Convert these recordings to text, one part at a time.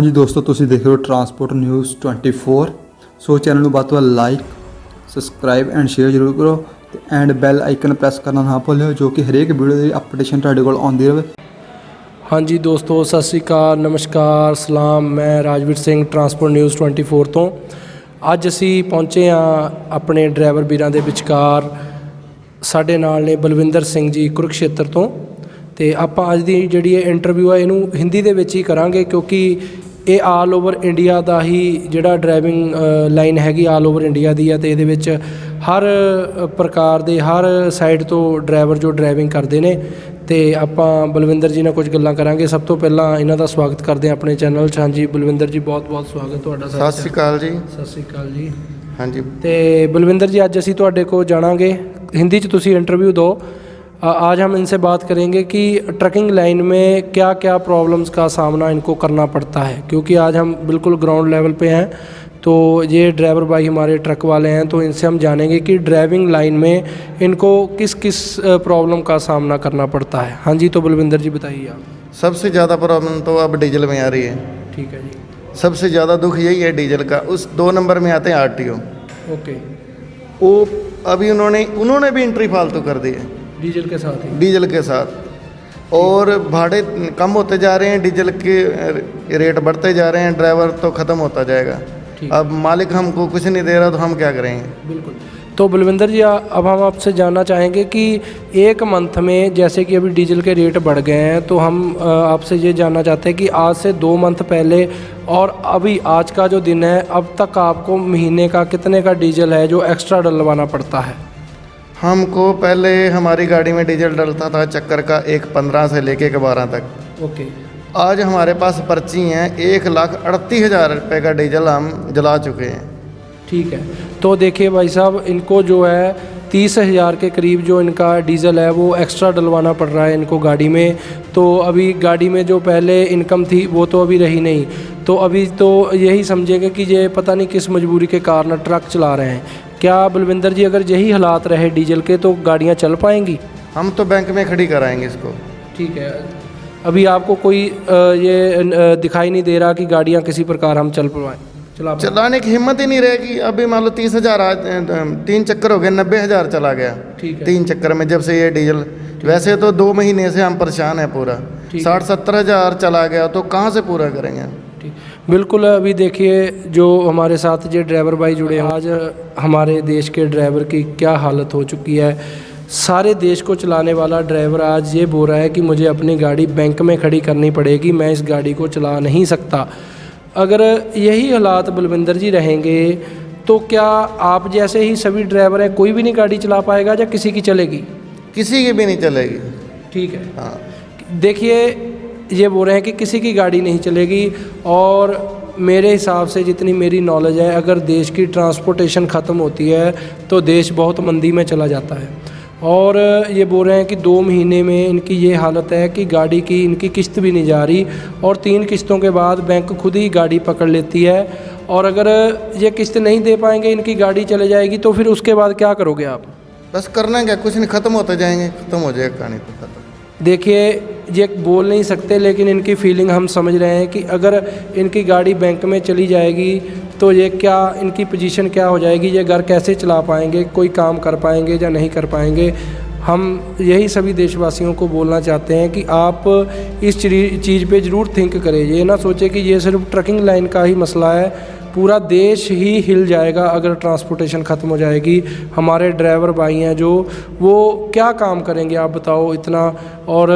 जी दोस्तों, ਤੁਸੀਂ देख रहे हो ट्रांसपोर्ट न्यूज़ 24। सो चैनल ਨੂੰ ਵੱਧ ਤੋਂ ਵੱਧ ਲਾਈਕ ਸਬਸਕ੍ਰਾਈਬ ਐਂਡ ਸ਼ੇਅਰ ਜ਼ਰੂਰ ਕਰੋ ਤੇ ਐਂਡ ਬੈਲ ਆਈਕਨ ਪ੍ਰੈਸ ਕਰਨਾ ਨਾ ਭੁੱਲਿਓ ਜੋ ਕਿ ਹਰੇਕ ਵੀਡੀਓ ਦੀ ਅਪਡੇਸ਼ਨ ਤੁਹਾਡੇ ਕੋਲ ਆਉਂਦੀ ਰਹੇ। हाँ जी दोस्तों, सत श्री अकाल, नमस्कार, सलाम। मैं राजवीर सिंह ट्रांसपोर्ट न्यूज़ 24 ਤੋਂ ਅੱਜ ਅਸੀਂ ਪਹੁੰਚੇ ਹਾਂ ਆਪਣੇ ਡਰਾਈਵਰ ਵੀਰਾਂ ਦੇ ਵਿਚਕਾਰ। ਸਾਡੇ ਨਾਲ ਨੇ ਬਲਵਿੰਦਰ ਸਿੰਘ ਜੀ ਕੁਰੂਕਸ਼ੇਤਰ ਤੋਂ। ਤੇ ਆਪਾਂ ਅੱਜ ਦੀ ਜਿਹੜੀ ਇਹ ਇੰਟਰਵਿਊ ਹੈ ਇਹਨੂੰ ਹਿੰਦੀ ਦੇ ਵਿੱਚ ਹੀ ਕਰਾਂਗੇ ਕਿਉਂਕਿ ਇਹ ਆਲ ਓਵਰ ਇੰਡੀਆ ਦਾ ਹੀ ਜਿਹੜਾ ਡਰਾਈਵਿੰਗ ਲਾਈਨ ਹੈਗੀ ਆਲ ਓਵਰ ਇੰਡੀਆ ਦੀ ਆ। ਅਤੇ ਇਹਦੇ ਵਿੱਚ ਹਰ ਪ੍ਰਕਾਰ ਦੇ ਹਰ ਸਾਈਡ ਤੋਂ ਡਰਾਈਵਰ ਜੋ ਡਰਾਈਵਿੰਗ ਕਰਦੇ ਨੇ। ਅਤੇ ਆਪਾਂ ਬਲਵਿੰਦਰ ਜੀ ਨਾਲ ਕੁਝ ਗੱਲਾਂ ਕਰਾਂਗੇ। ਸਭ ਤੋਂ ਪਹਿਲਾਂ ਇਹਨਾਂ ਦਾ ਸਵਾਗਤ ਕਰਦੇ ਹਾਂ ਆਪਣੇ ਚੈਨਲ 'ਚ। ਹਾਂਜੀ ਬਲਵਿੰਦਰ ਜੀ, ਬਹੁਤ ਬਹੁਤ ਸਵਾਗਤ ਤੁਹਾਡਾ। ਸਤਿ ਸ਼੍ਰੀ ਅਕਾਲ ਜੀ। ਸਤਿ ਸ਼੍ਰੀ ਅਕਾਲ ਜੀ। ਹਾਂਜੀ। ਅਤੇ ਬਲਵਿੰਦਰ जी, ਅੱਜ ਅਸੀਂ ਤੁਹਾਡੇ ਕੋਲ ਜਾਣਾਂਗੇ, हिंदी च तुसी इंटरव्यू दो। आज हम इनसे बात करेंगे कि ट्रकिंग लाइन में क्या क्या प्रॉब्लम्स का सामना इनको करना पड़ता है, क्योंकि आज हम बिल्कुल ग्राउंड लेवल पे हैं। तो ये ड्राइवर भाई हमारे ट्रक वाले हैं, तो इनसे हम जानेंगे कि ड्राइविंग लाइन में इनको किस किस प्रॉब्लम का सामना करना पड़ता है। हाँ जी, तो बलविंदर जी बताइए आप। सबसे ज़्यादा प्रॉब्लम तो अब डीजल में आ रही है। ठीक है जी। सबसे ज़्यादा दुख यही है डीजल का। उस 2 नंबर में आते हैं आरटीओ। ओके। वो अभी उन्होंने भी एंट्री फालतू कर दी है डीजल के साथ ही। डीजल के साथ। और भाड़े कम होते जा रहे हैं, डीजल के रेट बढ़ते जा रहे हैं, ड्राइवर तो ख़त्म होता जाएगा। अब मालिक हमको कुछ नहीं दे रहा तो हम क्या करेंगे। बिल्कुल। तो बलविंदर जी, अब हम आपसे जानना चाहेंगे कि एक मंथ में जैसे कि अभी डीजल के रेट बढ़ गए हैं, तो हम आपसे ये जानना चाहते हैं कि आज से 2 मंथ पहले और अभी आज का जो दिन है, अब तक आपको महीने का कितने का डीजल है जो एक्स्ट्रा डलवाना पड़ता है। हमको पहले हमारी गाड़ी में डीजल डलता था चक्कर का 1.15 से लेके 12 तक। ओके। आज हमारे पास पर्ची हैं 1,38,000 रुपये का डीजल हम जला चुके हैं। ठीक है। तो देखिए भाई साहब, इनको जो है 30,000 के करीब जो इनका डीज़ल है वो एक्स्ट्रा डलवाना पड़ रहा है इनको गाड़ी में। तो अभी गाड़ी में जो पहले इनकम थी वो तो अभी रही नहीं। तो अभी तो यही समझेंगे कि ये पता नहीं किस मजबूरी के कारण ट्रक चला रहे हैं। क्या बलविंदर जी, अगर यही हालात रहे डीजल के तो गाड़ियाँ चल पाएंगी? हम तो बैंक में खड़ी कराएंगे इसको। ठीक है। अभी आपको कोई ये दिखाई नहीं दे रहा कि गाड़ियाँ किसी प्रकार हम चलाने की हिम्मत ही नहीं रहेगी। अभी मान लो 30,000 आज 3 चक्कर हो गए, 90,000 चला गया। ठीक है। 3 चक्कर में जब से ये डीजल, वैसे तो 2 महीने से हम परेशान हैं पूरा। 60-70,000 चला गया तो कहाँ से पूरा करेंगे। बिल्कुल। अभी देखिए जो हमारे साथ जो ड्राइवर भाई जुड़े हैं, आज हमारे देश के ड्राइवर की क्या हालत हो चुकी है। सारे देश को चलाने वाला ड्राइवर आज ये बोल रहा है कि मुझे अपनी गाड़ी बैंक में खड़ी करनी पड़ेगी, मैं इस गाड़ी को चला नहीं सकता। अगर यही हालात बलविंदर जी रहेंगे तो क्या आप जैसे ही सभी ड्राइवर हैं, कोई भी नहीं गाड़ी चला पाएगा या किसी की चलेगी? किसी की भी नहीं चलेगी। ठीक है। हाँ। देखिए ये बोल रहे हैं कि किसी की गाड़ी नहीं चलेगी। और मेरे हिसाब से जितनी मेरी नॉलेज है, अगर देश की ट्रांसपोर्टेशन ख़त्म होती है तो देश बहुत मंदी में चला जाता है। और ये बोल रहे हैं कि 2 महीने में इनकी ये हालत है कि गाड़ी की इनकी किस्त भी नहीं जा रही और 3 किस्तों के बाद बैंक खुद ही गाड़ी पकड़ लेती है। और अगर ये किस्त नहीं दे पाएंगे, इनकी गाड़ी चले जाएगी, तो फिर उसके बाद क्या करोगे आप? बस करना क्या, कुछ नहीं, ख़त्म होते जाएंगे, ख़त्म हो जाएगा कहानी तो ख़त्म। देखिए ये बोल नहीं सकते, लेकिन इनकी फीलिंग हम समझ रहे हैं कि अगर इनकी गाड़ी बैंक में चली जाएगी तो ये क्या इनकी पोजीशन क्या हो जाएगी, ये घर कैसे चला पाएंगे, कोई काम कर पाएंगे या नहीं कर पाएंगे। हम यही सभी देशवासियों को बोलना चाहते हैं कि आप इस चीज़ पे ज़रूर थिंक करें। ये ना सोचें कि ये सिर्फ ट्रकिंग लाइन का ही मसला है, पूरा देश ही हिल जाएगा अगर ट्रांसपोर्टेशन ख़त्म हो जाएगी। हमारे ड्राइवर भाई हैं जो वो क्या काम करेंगे आप बताओ इतना। और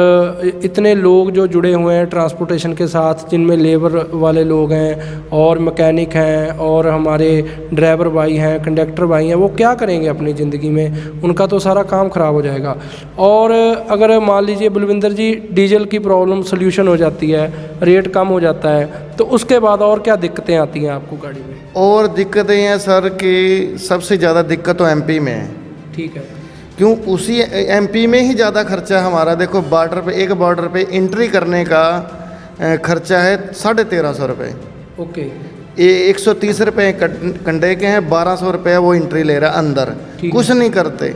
इतने लोग जो जुड़े हुए हैं ट्रांसपोर्टेशन के साथ, जिनमें लेबर वाले लोग हैं और मैकेनिक हैं और हमारे ड्राइवर भाई हैं, कंडक्टर भाई हैं, वो क्या करेंगे अपनी ज़िंदगी में? उनका तो सारा काम ख़राब हो जाएगा। और अगर मान लीजिए बलविंदर जी डीजल की प्रॉब्लम सोल्यूशन हो जाती है, रेट कम हो जाता है, तो उसके बाद और क्या दिक्कतें आती हैं आपको गाड़ी में? और दिक्कतें हैं सर कि सबसे ज़्यादा दिक्कत तो एमपी में है। ठीक है। क्यों? उसी एमपी में ही ज़्यादा खर्चा हमारा। देखो बॉर्डर पे, एक बॉर्डर पे एंट्री करने का खर्चा है 1,350 रुपये। ओके। ये 130 रुपये कंडे के हैं, 1,200 रुपये वो एंट्री ले रहा अंदर, कुछ नहीं करते।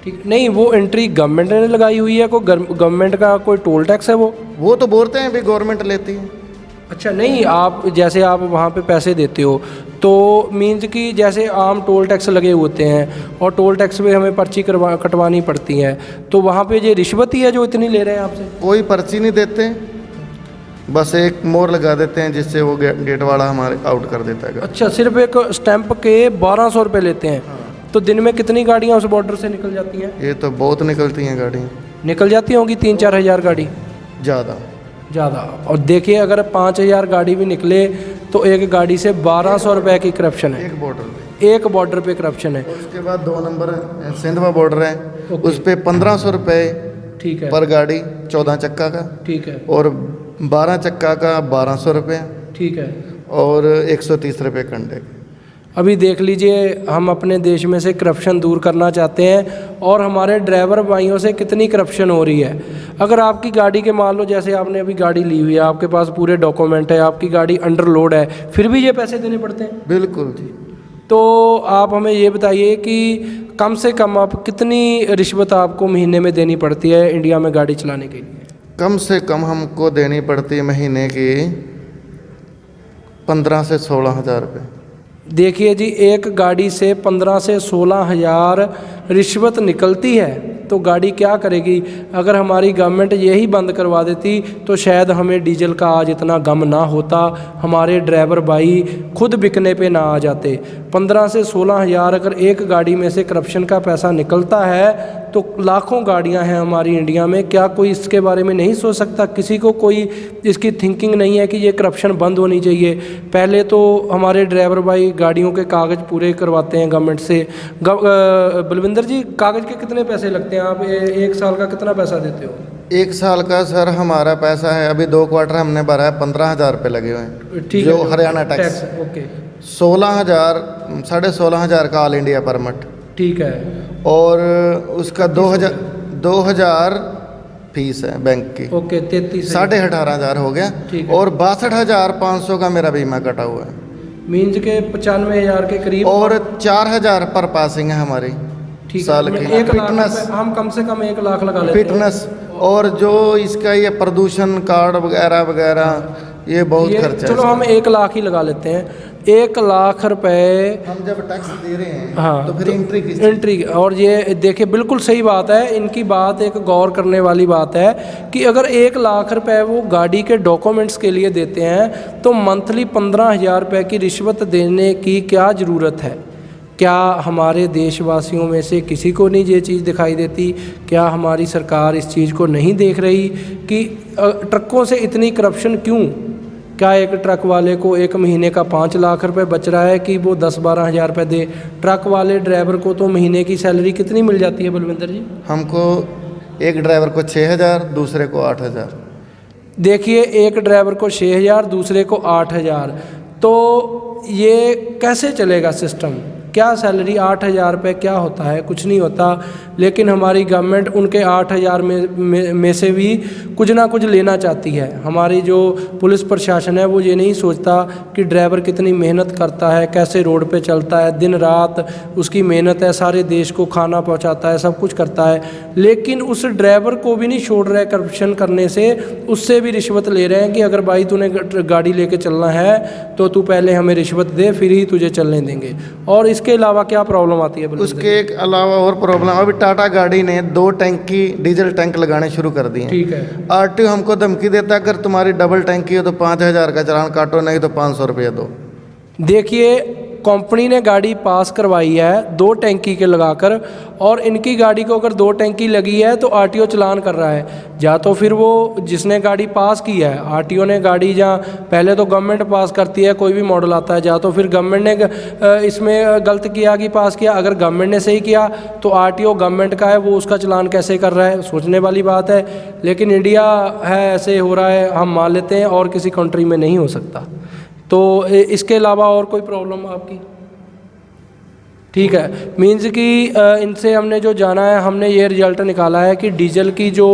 ठीक नहीं, वो एंट्री गवर्नमेंट ने लगाई हुई है, कोई गवर्नमेंट का कोई टोल टैक्स है वो तो बोलते हैं भी गवर्नमेंट लेती है। अच्छा, नहीं आप जैसे आप वहाँ पे पैसे देते हो तो मीन्स कि जैसे आम टोल टैक्स लगे होते हैं और टोल टैक्स पे हमें पर्ची कटवानी पड़ती है, तो वहाँ पे ये रिश्वत ही है जो इतनी ले रहे हैं आपसे? कोई पर्ची नहीं देते, बस एक मोहर लगा देते हैं जिससे वो गेट वाला हमारे आउट कर देता है। अच्छा, सिर्फ एक स्टैंप के 1200 रुपये लेते हैं। तो दिन में कितनी गाड़ियाँ उस बॉर्डर से निकल जाती हैं? ये तो बहुत निकलती हैं गाड़ी, निकल जाती होंगी 3-4 हज़ार गाड़ी ज़्यादा। और देखिए अगर 5000 गाड़ी भी निकले तो एक गाड़ी से 1200 रुपये की करप्शन है, एक बॉर्डर पे करप्शन है। उसके बाद 2 नंबर सिंधवा बॉर्डर है, उस पर 1500 रुपये ठीक है पर गाड़ी 14 चक्का का, ठीक है, और 12 चक्का का 1200 रुपये, ठीक है। और 130 रुपये कंडे के। अभी देख लीजिए हम अपने देश में से करप्शन दूर करना चाहते हैं और हमारे ड्राइवर भाइयों से कितनी करप्शन हो रही है। अगर आपकी गाड़ी के मान लो जैसे आपने अभी गाड़ी ली हुई है, आपके पास पूरे डॉक्यूमेंट है, आपकी गाड़ी अंडर लोड है, फिर भी ये पैसे देने पड़ते हैं? बिल्कुल जी। तो आप हमें ये बताइए कि कम से कम आप कितनी रिश्वत आपको महीने में देनी पड़ती है इंडिया में गाड़ी चलाने के लिए? कम से कम हमको देनी पड़ती है महीने की 15 से 16 हज़ार रुपये। देखिए जी, एक गाड़ी से 15 से 16 हज़ार रिश्वत निकलती है तो गाड़ी क्या करेगी? अगर हमारी गवर्नमेंट यही बंद करवा देती तो शायद हमें डीजल का आज इतना गम ना होता, हमारे ड्राइवर भाई खुद बिकने पे ना आ जाते। 15 से 16 हज़ार अगर एक गाड़ी में से करप्शन का पैसा निकलता है तो लाखों गाड़ियां हैं हमारी इंडिया में। क्या कोई इसके बारे में नहीं सोच सकता? किसी को कोई इसकी थिंकिंग नहीं है कि ये करप्शन बंद होनी चाहिए? पहले तो हमारे ड्राइवर भाई गाड़ियों के कागज़ पूरे करवाते हैं गवर्नमेंट से। बलविंदर जी, कागज़ के कितने पैसे लगते हैं? आप एक साल का कितना पैसा देते हो? 1 साल का सर हमारा पैसा है, अभी 2 क्वार्टर हमने भरा है, 15,000 रुपये लगे हुए हैं, ठीक जो है, हरियाणा टैक्स। ओके। 16,000 16,500 का ऑल इंडिया परमिट, ठीक है, और उसका 2,000 फीस है बैंक की। ओके, 33 18,500 हो गया, ठीक है। और 62,500 का मेरा बीमा कटा हुआ है, मीन्स के 95,000 के करीब, और 4,000 पर पासिंग है हमारी ठीक साल है। की। 1 लाख फिटनेस, रुपए, हम कम से कम 1 लाख लगा लेते हैं। फिटनेस, और जो इसका ये प्रदूषण कार्ड वगैरह वगैरह, ये बहुत खर्चा है। चलो हम 1 लाख ही लगा लेते हैं। 1 लाख रुपए हम जब टैक्स दे रहे हैं, हाँ, तो फिर एंट्री। और ये देखिए बिल्कुल सही बात है, इनकी बात एक गौर करने वाली बात है कि अगर 1 लाख रुपए वो गाड़ी के डॉक्यूमेंट्स के लिए देते हैं तो मंथली 15,000 रुपये की रिश्वत देने की क्या ज़रूरत है? क्या हमारे देशवासियों में से किसी को नहीं ये चीज़ दिखाई देती? क्या हमारी सरकार इस चीज़ को नहीं देख रही कि ट्रकों से इतनी करप्शन क्यों? क्या एक ट्रक वाले को एक महीने का 5 लाख रुपए बच रहा है कि वो 10-12 हज़ार रुपये दे? ट्रक वाले ड्राइवर को तो महीने की सैलरी कितनी मिल जाती है बलविंदर जी? हमको एक ड्राइवर को 6,000, दूसरे को 8,000। देखिए, एक ड्राइवर को 6,000, दूसरे को 8,000, तो ये कैसे चलेगा सिस्टम? क्या सैलरी 8,000 रुपये क्या होता है? कुछ नहीं होता। लेकिन हमारी गवर्नमेंट उनके 8,000 में से भी कुछ ना कुछ लेना चाहती है। हमारी जो पुलिस प्रशासन है वो ये नहीं सोचता कि ड्राइवर कितनी मेहनत करता है, कैसे रोड पे चलता है, दिन रात उसकी मेहनत है, सारे देश को खाना पहुंचाता है, सब कुछ करता है, लेकिन उस ड्राइवर को भी नहीं छोड़ रहे करप्शन करने से। उससे भी रिश्वत ले रहे हैं कि अगर भाई तूने गाड़ी लेके चलना है तो तू पहले हमें रिश्वत दे, फिर ही तुझे चलने देंगे। और इसके अलावा क्या प्रॉब्लम आती है? उसके अलावा और प्रॉब्लम, अभी टाटा गाड़ी ने 2 टैंकी डीजल टैंक लगाने शुरू कर दिए। ठीक है। आरटीओ हमको धमकी देता है अगर तुम्हारी डबल टैंकी हो तो 5,000 का चालान काटो, नहीं तो 500 रुपये दो। देखिए, कंपनी ने गाड़ी पास करवाई है 2 टैंकी के लगाकर, और इनकी गाड़ी को अगर 2 टैंकी लगी है तो आरटीओ चलान कर रहा है। या तो फिर वो जिसने गाड़ी पास की है, आरटीओ ने गाड़ी, जहाँ पहले तो गवर्नमेंट पास करती है कोई भी मॉडल आता है, या तो फिर गवर्नमेंट ने इसमें गलत किया कि पास किया। अगर गवर्नमेंट ने सही किया तो आरटीओ गवर्नमेंट का है, वो उसका चलान कैसे कर रहा है? सोचने वाली बात है। लेकिन इंडिया है, ऐसे हो रहा है, हम मान लेते हैं, और किसी कंट्री में नहीं हो सकता। तो इसके अलावा और कोई प्रॉब्लम आपकी? ठीक है, मीन्स कि इनसे हमने जो जाना है, हमने ये रिजल्ट निकाला है कि डीजल की जो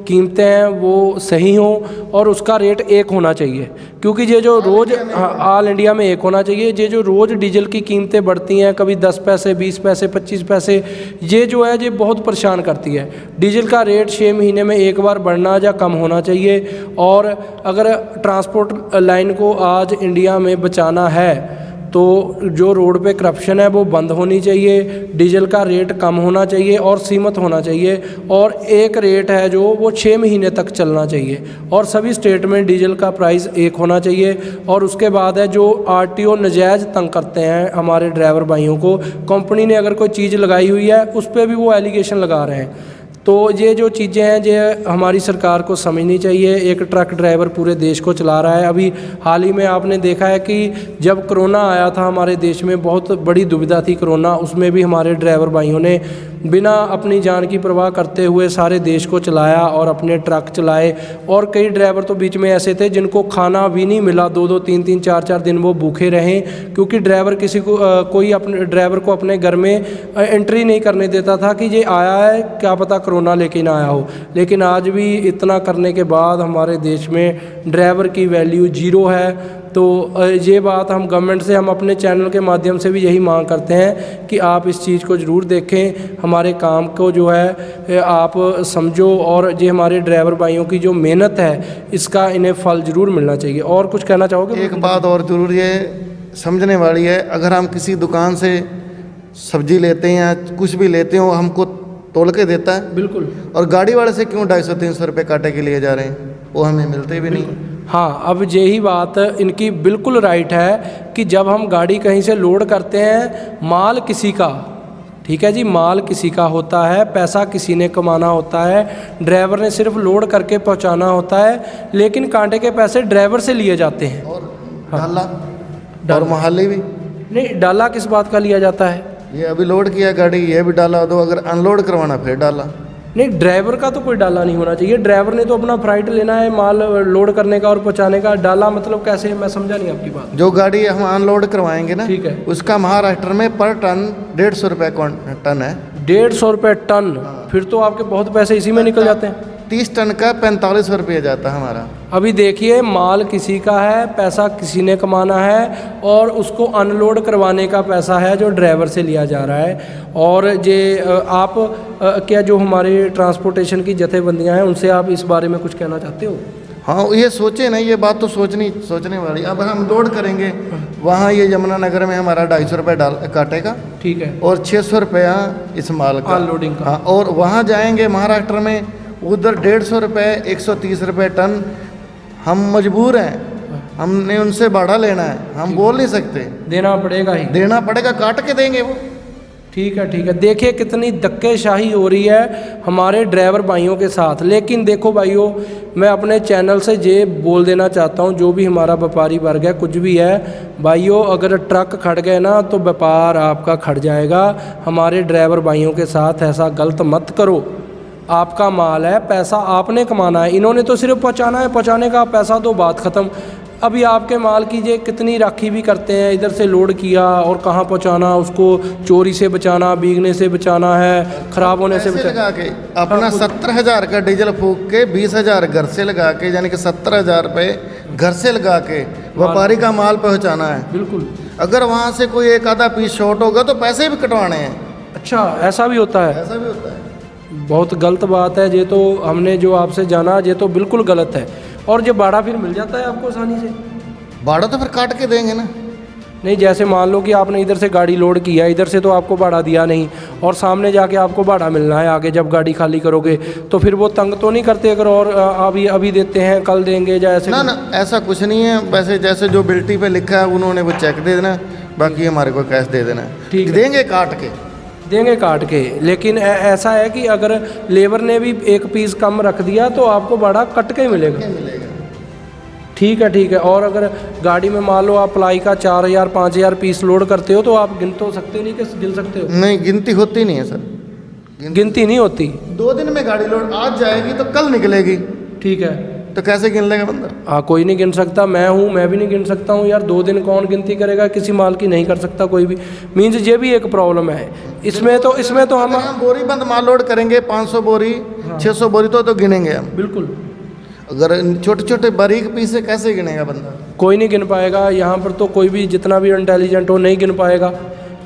कीमतें हैं वो सही हों और उसका रेट एक होना चाहिए, क्योंकि ये जो रोज़ ऑल इंडिया में एक होना चाहिए। ये जो रोज़ डीजल की कीमतें बढ़ती हैं, कभी 10 पैसे 20 पैसे 25 पैसे, ये जो है ये बहुत परेशान करती है। डीजल का रेट 6 महीने में एक बार बढ़ना या कम होना चाहिए। और अगर ट्रांसपोर्ट लाइन को आज इंडिया में बचाना है तो जो रोड पे करप्शन है वो बंद होनी चाहिए, डीजल का रेट कम होना चाहिए और सीमित होना चाहिए, और एक रेट है जो वो 6 महीने तक चलना चाहिए, और सभी स्टेट में डीजल का प्राइस एक होना चाहिए। और उसके बाद है जो आरटीओ नजायज़ तंग करते हैं हमारे ड्राइवर भाइयों को, कंपनी ने अगर कोई चीज़ लगाई हुई है उस पर भी वो एलिगेशन लगा रहे हैं। तो ये जो चीज़ें हैं ये हमारी सरकार को समझनी चाहिए। एक ट्रक ड्राइवर पूरे देश को चला रहा है। अभी हाल ही में आपने देखा है कि जब कोरोना आया था हमारे देश में, बहुत बड़ी दुविधा थी कोरोना, उसमें भी हमारे ड्राइवर भाइयों ने बिना अपनी जान की परवाह करते हुए सारे देश को चलाया और अपने ट्रक चलाए। और कई ड्राइवर तो बीच में ऐसे थे जिनको खाना भी नहीं मिला, 2-2 3-3 4-4 दिन वो भूखे रहे, क्योंकि ड्राइवर किसी को कोई अपने ड्राइवर को अपने घर में एंट्री नहीं करने देता था कि ये आया है, क्या पता कोरोना लेके ना आया हो। लेकिन आज भी इतना करने के बाद हमारे देश में ड्राइवर की वैल्यू ज़ीरो है। तो ये बात हम गवर्नमेंट से, हम अपने चैनल के माध्यम से भी यही मांग करते हैं कि आप इस चीज़ को ज़रूर देखें, हमारे काम को जो है आप समझो, और ये हमारे ड्राइवर भाइयों की जो मेहनत है इसका इन्हें फल ज़रूर मिलना चाहिए। और कुछ कहना चाहोगे? एक बात और ज़रूर ये समझने वाली है, अगर हम किसी दुकान से सब्जी लेते हैं या कुछ भी लेते हैं वो हमको तोल के देता है, बिल्कुल, और गाड़ी वाले से क्यों 250-300 रुपये काटे के लिए जा रहे हैं, वो हमें मिलते भी नहीं। हाँ, अब यही बात इनकी बिल्कुल राइट है कि जब हम गाड़ी कहीं से लोड करते हैं, माल किसी का, ठीक है जी, माल किसी का होता है, पैसा किसी ने कमाना होता है, ड्राइवर ने सिर्फ लोड करके पहुंचाना होता है, लेकिन कांटे के पैसे ड्राइवर से लिए जाते हैं। और डाला और मोहाली भी नहीं, डाला किस बात का लिया जाता है? ये अभी लोड किया गाड़ी, ये भी डाला दो, अगर अनलोड करवाना फिर डाला। नहीं, ड्राइवर का तो कोई डाला नहीं होना चाहिए। ड्राइवर ने तो अपना फ्राइट लेना है माल लोड करने का और पहुंचाने का। डाला मतलब कैसे? मैं समझा नहीं आपकी बात। जो गाड़ी हम अनलोड करवाएंगे ना, ठीक है, उसका महाराष्ट्र में पर टन 150 रुपये टन है। 150 रुपये टन? फिर तो आपके बहुत पैसे इसी में निकल जाते हैं। 30 टन का 45 रुपये जाता है हमारा। अभी देखिए, माल किसी का है, पैसा किसी ने कमाना है, और उसको अनलोड करवाने का पैसा है जो ड्राइवर से लिया जा रहा है। और ये आप क्या जो हमारे ट्रांसपोर्टेशन की जथेबंदियां हैं उनसे आप इस बारे में कुछ कहना चाहते हो? हाँ, ये सोचे नहीं, ये बात तो सोचने वाली। अब हम लोड करेंगे वहाँ, ये यमुनानगर में हमारा 250 रुपये काटेगा, ठीक है, और 600 रुपया इस माल का अनलोडिंग का। हाँ, और वहाँ जाएंगे महाराष्ट्र में, उधर 150 रुपये 130 रुपये टन। हम मजबूर हैं, हमने उनसे भाड़ा लेना है, हम बोल नहीं सकते, देना पड़ेगा ही, देना पड़ेगा, काट के देंगे वो। ठीक है, ठीक है। देखिए कितनी धक्केशाही हो रही है हमारे ड्राइवर भाइयों के साथ। लेकिन देखो भाइयों, मैं अपने चैनल से ये बोल देना चाहता हूँ, जो भी हमारा व्यापारी वर्ग है, कुछ भी है भाइयों, अगर ट्रक खड़ गए ना तो व्यापार आपका खड़ जाएगा। हमारे ड्राइवर भाइयों के साथ ऐसा गलत मत करो। आपका माल है, पैसा आपने कमाना है, इन्होंने तो सिर्फ पहुँचाना है, पहुँचाने का पैसा तो बात ख़त्म। अभी आपके माल की ये कितनी राखी भी करते हैं, इधर से लोड किया और कहाँ पहुँचाना, उसको चोरी से बचाना, भीगने से बचाना है, ख़राब होने से लगा के अपना 70,000 का डीजल फूक के 20,000 घर से लगा के, यानी कि 70,000 रुपये घर से लगा के व्यापारी का माल पहुँचाना है। बिल्कुल। अगर वहाँ से कोई एक आधा पीस शॉर्ट होगा तो पैसे भी कटवाने हैं। अच्छा, ऐसा भी होता है? ऐसा भी होता है। बहुत गलत बात है ये तो। हमने जो आपसे जाना ये तो बिल्कुल गलत है। और जो भाड़ा फिर मिल जाता है आपको आसानी से? भाड़ा तो फिर काट के देंगे ना। नहीं, जैसे मान लो कि आपने इधर से गाड़ी लोड किया, इधर से तो आपको भाड़ा दिया नहीं, और सामने जाके आपको भाड़ा मिलना है आगे जब गाड़ी खाली करोगे, तो फिर वो तंग तो नहीं करते अगर और अभी देते हैं कल देंगे या ऐसे? ना, ऐसा कुछ नहीं है। वैसे जैसे जो बिल्टी पे लिखा है उन्होंने वो चेक दे देना, बाकी हमारे को कैश दे देना। ठीक, देंगे काट के, देंगे काट के। लेकिन ऐसा है कि अगर लेबर ने भी एक पीस कम रख दिया तो आपको भाड़ा कट के ही मिलेगा। ठीक है, ठीक है। और अगर गाड़ी में मान लो आप प्लाई का 4,000 5,000 पीस लोड करते हो तो आप गिन तो सकते नहीं कि गिन सकते हो? नहीं, गिनती होती नहीं है सर, गिनती नहीं होती। 2 दिन में गाड़ी लोड आज जाएगी तो कल निकलेगी। ठीक है, तो कैसे गिन लेगा बंदा? हाँ, कोई नहीं गिन सकता। मैं हूँ, मैं भी नहीं गिन सकता हूँ यार। 2 दिन कौन गिनती करेगा? किसी माल की नहीं कर सकता कोई भी। मीन्स ये भी एक प्रॉब्लम है इसमें तो हम अगर हम बोरी बंद माल लोड करेंगे 500 बोरी 600 बोरी तो गिनेंगे हम। बिल्कुल। अगर छोटे छोटे बारीक पीस से कैसे गिनेगा बंदा? कोई नहीं गिन पाएगा। यहाँ पर तो कोई भी जितना भी इंटेलिजेंट हो नहीं गिन पाएगा,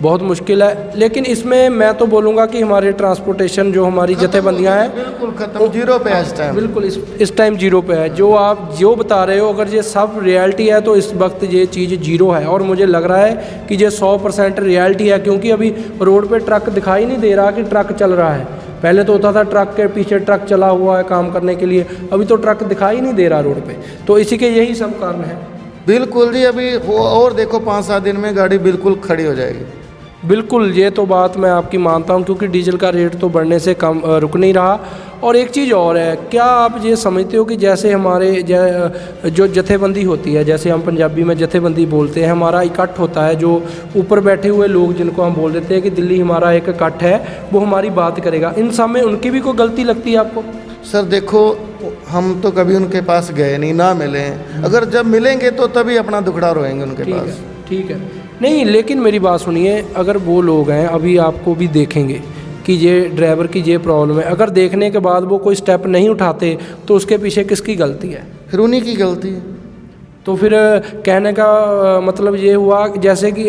बहुत मुश्किल है। लेकिन इसमें मैं तो बोलूँगा कि हमारे ट्रांसपोर्टेशन जो हमारी जथेबंदियाँ हैं बिल्कुल खत्म, जीरो पे है इस टाइम। बिल्कुल इस टाइम जीरो पे है। जो आप जो बता रहे हो, अगर ये सब रियलिटी है तो इस वक्त ये चीज़ जीरो है। और मुझे लग रहा है कि ये 100% रियलिटी है, क्योंकि अभी रोड पे ट्रक दिखाई नहीं दे रहा कि ट्रक चल रहा है। पहले तो होता था ट्रक के पीछे ट्रक चला हुआ है काम करने के लिए, अभी तो ट्रक दिखाई नहीं दे रहा रोड पे। तो इसी के यही सब कारण है। बिल्कुल जी, अभी और देखो 5-7 दिन में गाड़ी बिल्कुल खड़ी हो जाएगी। बिल्कुल, ये तो बात मैं आपकी मानता हूँ, क्योंकि डीजल का रेट तो बढ़ने से कम रुक नहीं रहा। और एक चीज़ और है, क्या आप ये समझते हो कि जैसे हमारे जो जथेबंदी होती है, जैसे हम पंजाबी में जथेबंदी बोलते हैं, हमारा इकट्ठ होता है, जो ऊपर बैठे हुए लोग जिनको हम बोल देते हैं कि दिल्ली हमारा एक इकट्ठ है, वो हमारी बात करेगा, इन सब में उनकी भी कोई गलती लगती है आपको? सर देखो, हम तो कभी उनके पास गए नहीं, ना मिले हैं। अगर जब मिलेंगे तो तभी अपना दुखड़ा रोएंगे उनके पास। ठीक है। नहीं, लेकिन मेरी बात सुनिए, अगर वो लोग हैं अभी आपको भी देखेंगे कि ये ड्राइवर की ये प्रॉब्लम है, अगर देखने के बाद वो कोई स्टेप नहीं उठाते तो उसके पीछे किसकी गलती है? फिर उन्हीं की गलती है। तो फिर कहने का मतलब ये हुआ जैसे कि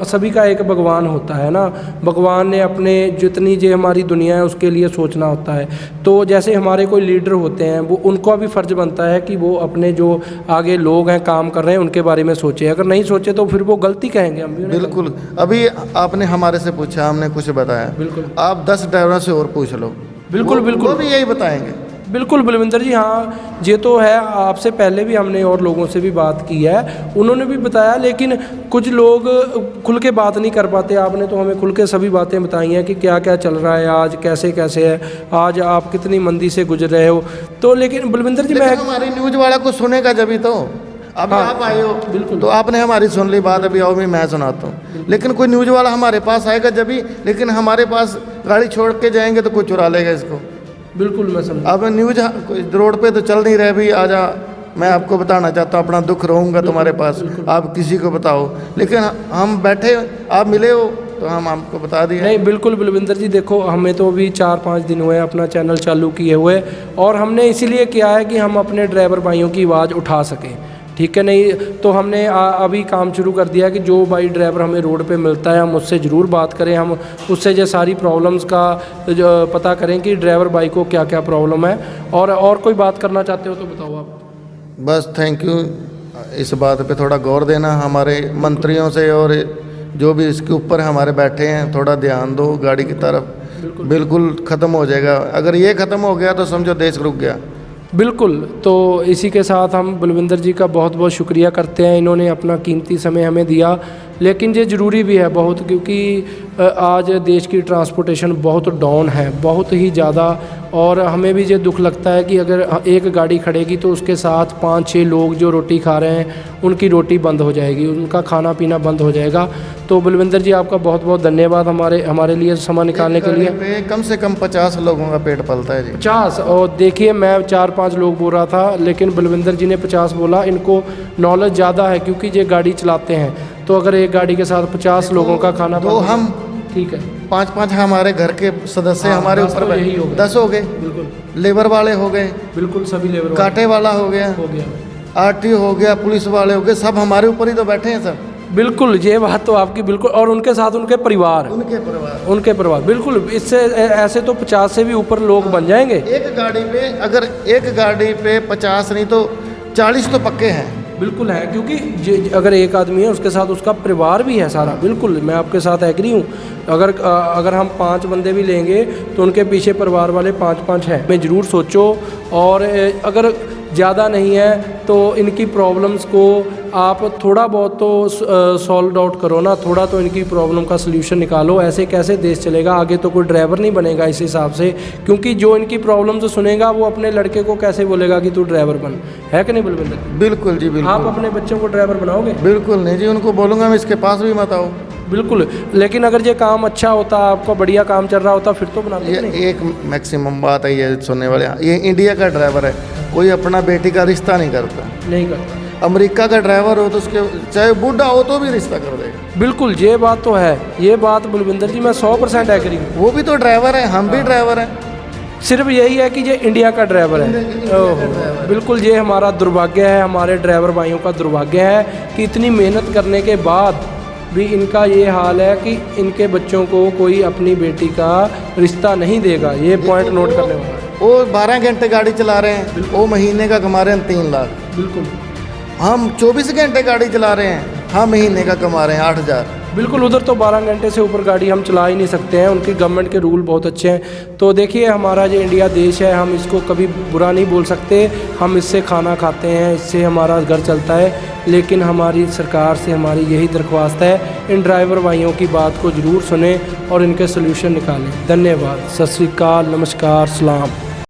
सभी का एक भगवान होता है ना, भगवान ने अपने जितनी जो हमारी दुनिया है उसके लिए सोचना होता है। तो जैसे हमारे कोई लीडर होते हैं, वो उनका भी फ़र्ज़ बनता है कि वो अपने जो आगे लोग हैं काम कर रहे हैं उनके बारे में सोचे। अगर नहीं सोचे तो फिर वो गलती कहेंगे हम भी। बिल्कुल। अभी आपने हमारे से पूछा, हमने कुछ बताया। बिल्कुल। आप 10 ड्राइवरों से और पूछ लो, बिल्कुल बिल्कुल, वो भी यही बताएंगे। बिल्कुल बलविंदर जी, हाँ ये तो है। आपसे पहले भी हमने और लोगों से भी बात की है, उन्होंने भी बताया, लेकिन कुछ लोग खुल के बात नहीं कर पाते। आपने तो हमें खुल के सभी बातें बताई हैं कि क्या क्या चल रहा है आज, कैसे कैसे है आज, आप कितनी मंदी से गुजर रहे हो। तो लेकिन बलविंदर जी, मैं हमारी न्यूज़ वाला को सुनेगा जब तो अब हाँ, आप आए हो। बिल्कुल। तो आपने हमारी सुन ली बात, अभी आओ भी मैं सुनाता हूँ। लेकिन कोई न्यूज़ वाला हमारे पास आएगा जब भी, लेकिन हमारे पास गाड़ी छोड़ के जाएंगे तो कोई चुरा लेगा इसको। बिल्कुल मैं समझ। अब न्यूज़ रोड पे तो चल नहीं रहे भी, आजा मैं आपको बताना चाहता हूँ, अपना दुख रहूँगा तुम्हारे पास, आप किसी को बताओ। लेकिन हम बैठे, आप मिले हो तो हम आपको बता दिए। नहीं बिल्कुल बलविंदर जी, देखो हमें तो अभी 4-5 दिन हुए अपना चैनल चालू किए हुए, और हमने इसीलिए किया है कि हम अपने ड्राइवर भाइयों की आवाज़ उठा सकें। ठीक है, नहीं तो हमने अभी काम शुरू कर दिया कि जो भाई ड्राइवर हमें रोड पे मिलता है हम उससे ज़रूर बात करें, हम उससे जो सारी प्रॉब्लम्स का जो पता करें कि ड्राइवर भाई को क्या क्या प्रॉब्लम है। और कोई बात करना चाहते हो तो बताओ आप। बस थैंक यू, इस बात पे थोड़ा गौर देना हमारे मंत्रियों से, और जो भी इसके ऊपर हमारे बैठे हैं, थोड़ा ध्यान दो गाड़ी की तरफ। बिल्कुल ख़त्म हो जाएगा। अगर ये ख़त्म हो गया तो समझो देश रुक गया। बिल्कुल। तो इसी के साथ हम बलविंदर जी का बहुत बहुत शुक्रिया करते हैं, इन्होंने अपना कीमती समय हमें दिया। लेकिन ये ज़रूरी भी है बहुत, क्योंकि आज देश की ट्रांसपोर्टेशन बहुत डाउन है, बहुत ही ज़्यादा। और हमें भी ये दुख लगता है कि अगर एक गाड़ी खड़ेगी तो उसके साथ 5-6 लोग जो रोटी खा रहे हैं उनकी रोटी बंद हो जाएगी, उनका खाना पीना बंद हो जाएगा। तो बलविंदर जी आपका बहुत बहुत धन्यवाद हमारे लिए समय निकालने के लिए। पे कम से कम 50 लोगों का पेट पलता है जी। 50? और देखिए मैं 4-5 लोग बोल रहा था, लेकिन बलविंदर जी ने 50 बोला। इनको नॉलेज ज़्यादा है क्योंकि ये गाड़ी चलाते हैं। तो अगर एक गाड़ी के साथ 50 लोगों का खाना तो हम ठीक है 5-5 हमारे घर के सदस्य हमारे ऊपर 10 हो गए। बिल्कुल। लेबर वाले हो गए, बिल्कुल सभी लेबर कांटे वाला हो गया, आरटीओ हो गया, पुलिस वाले हो गए, सब हमारे ऊपर ही तो बैठे हैं सब। बिल्कुल, ये बात तो आपकी बिल्कुल। और उनके साथ उनके परिवार बिल्कुल। इससे ऐसे तो 50 से भी ऊपर लोग बन जाएंगे एक गाड़ी पे। अगर एक गाड़ी पे 50 नहीं तो 40 तो पक्के हैं। बिल्कुल है, क्योंकि अगर एक आदमी है उसके साथ उसका परिवार भी है सारा। बिल्कुल मैं आपके साथ एग्री हूँ। अगर हम 5 बंदे भी लेंगे तो उनके पीछे परिवार वाले 5-5 हैं। मैं ज़रूर सोचो, और अगर ज़्यादा नहीं है तो इनकी प्रॉब्लम्स को आप थोड़ा बहुत तो सॉल्व आउट करो ना, थोड़ा तो इनकी प्रॉब्लम का सलूशन निकालो। ऐसे कैसे देश चलेगा? आगे तो कोई ड्राइवर नहीं बनेगा इस हिसाब से, क्योंकि जो इनकी प्रॉब्लम सुनेगा वो अपने लड़के को कैसे बोलेगा कि तू ड्राइवर बन, है कि नहीं बलविंदर? बिल्कुल जी, बिल्कुल। आप अपने बच्चों को ड्राइवर बनाओगे? बिल्कुल नहीं जी, उनको बोलूँगा मैं इसके पास भी मत आओ। बिल्कुल। लेकिन अगर ये काम अच्छा होता, आपका बढ़िया काम चल रहा होता, फिर तो बनाते ये नहीं। एक मैक्सिमम बात है ये सुनने वाले, ये इंडिया का ड्राइवर है, कोई अपना बेटी का रिश्ता नहीं करता। नहीं करता। अमेरिका का ड्राइवर हो तो उसके चाहे बूढ़ा हो तो भी रिश्ता कर देगा। बिल्कुल ये बात तो है, ये बात बलविंदर जी मैं 100% एग्री हूँ। वो भी तो ड्राइवर है, हम भी ड्राइवर हैं। सिर्फ यही है कि ये इंडिया का ड्राइवर है। ओहो, बिल्कुल ये हमारा दुर्भाग्य है, हमारे ड्राइवर भाइयों का दुर्भाग्य है कि इतनी मेहनत करने के बाद भी इनका ये हाल है कि इनके बच्चों को कोई अपनी बेटी का रिश्ता नहीं देगा। ये पॉइंट नोट करने वाला है। वो 12 घंटे गाड़ी चला रहे हैं, वो महीने का कमा रहे हैं 3 लाख। बिल्कुल। हम 24 घंटे गाड़ी चला रहे हैं, हम महीने का कमा रहे हैं 8,000। बिल्कुल, उधर तो 12 घंटे से ऊपर गाड़ी हम चला ही नहीं सकते हैं, उनकी गवर्नमेंट के रूल बहुत अच्छे हैं। तो देखिए हमारा जो इंडिया देश है, हम इसको कभी बुरा नहीं बोल सकते, हम इससे खाना खाते हैं, इससे हमारा घर चलता है। लेकिन हमारी सरकार से हमारी यही दरख्वास्त है, इन ड्राइवर भाइयों की बात को ज़रूर सुने और इनके सोल्यूशन निकालें। धन्यवाद। सत श्री अकाल, नमस्कार, सलाम।